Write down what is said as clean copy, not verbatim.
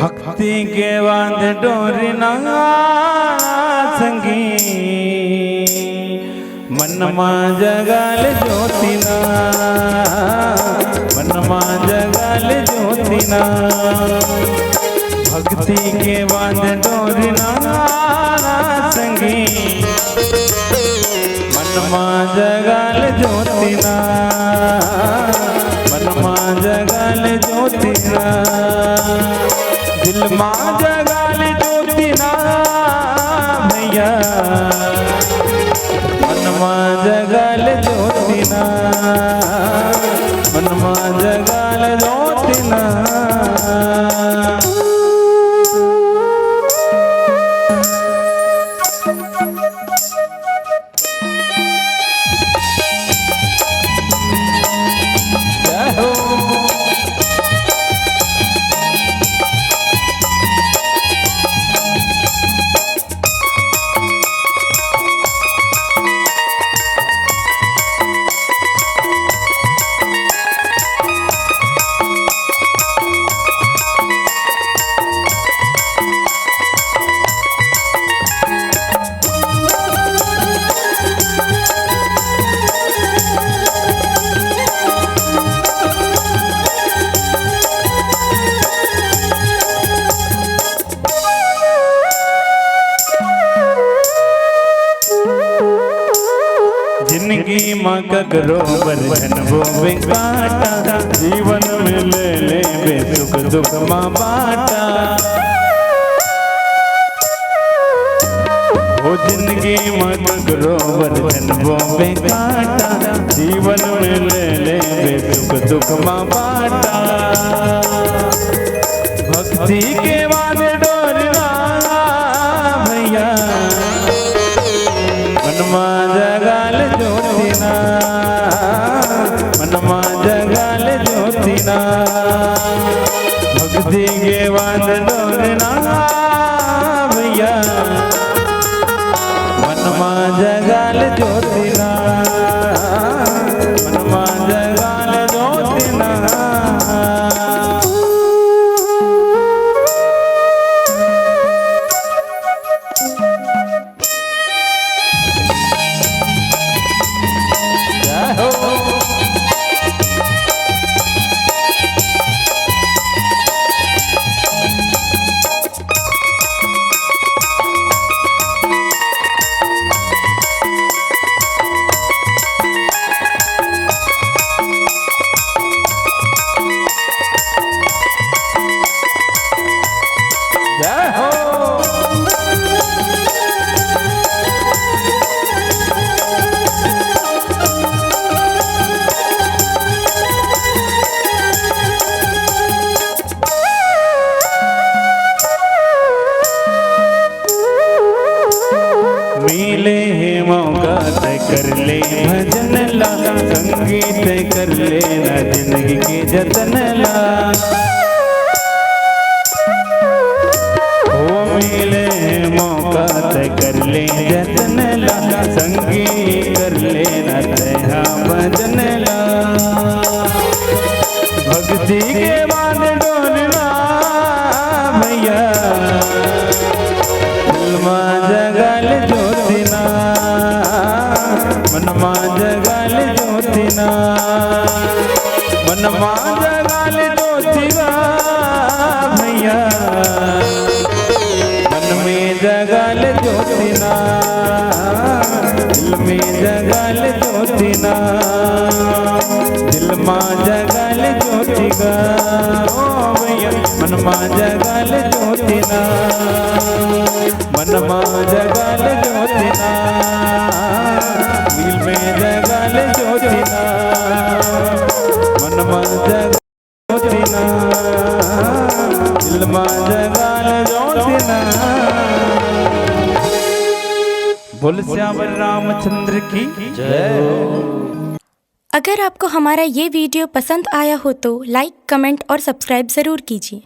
भक्ति के बांध डोरी ना संगी मनमा जगाल ज्योतिना मनमा जगाल ज्योतिना भक्ति के बांध डोरी ना संगी मनमा जगाल ज्योतिना मनमा जगाल ज्योतिना दिल मां जगाल ज्योतिना भैया मनमा जगाल ज्योतिना मनमा जगाल ज्योतिना जिंदगी माँ करो बरछन वो काटा जीवन में ले ले बेसुख दुख माँ बाटा वो जिंदगी माँ करो बरछन वो काटा जीवन में ले ले बेसुख दुख माँ बाटा भक्ति के बाद डोरना भैया मनमा जगाल ज्योतिना मनमा जगाल ज्योतिना भक्ति के बांध डोरना भैया मनमा जगाल ज्योतिना मनमा जगाल ज्योतिना मिले है मौका तय कर ले भजन ला संगीत कर ले ना जिंदगी के जतन ला ओ मिले है मौका तय कर ले जतन ला संगीत कर ले ना तेहा भजन ला भक्ति के बाद डोलना भैया मनमा जगाल ज्योतिना मनमा जगाल ज्योतिना मनमा जगाल ज्योतिना भैया मन में जगाल ज्योतिना दिल में जगाल ज्योतिना दिल मां जगाल ज्योतिगा ओ भैया मनमा जगाल ज्योतिना मनमा जगाल ज्योतिना दिल में जगाल ज्योतिना मनमा जगाल ज्योतिना दिल में जगाल ज्योतिना। बोल श्यावर रामचंद्र की जय। अगर आपको हमारा ये वीडियो पसंद आया हो तो लाइक, कमेंट और सब्सक्राइब ज़रूर कीजिए।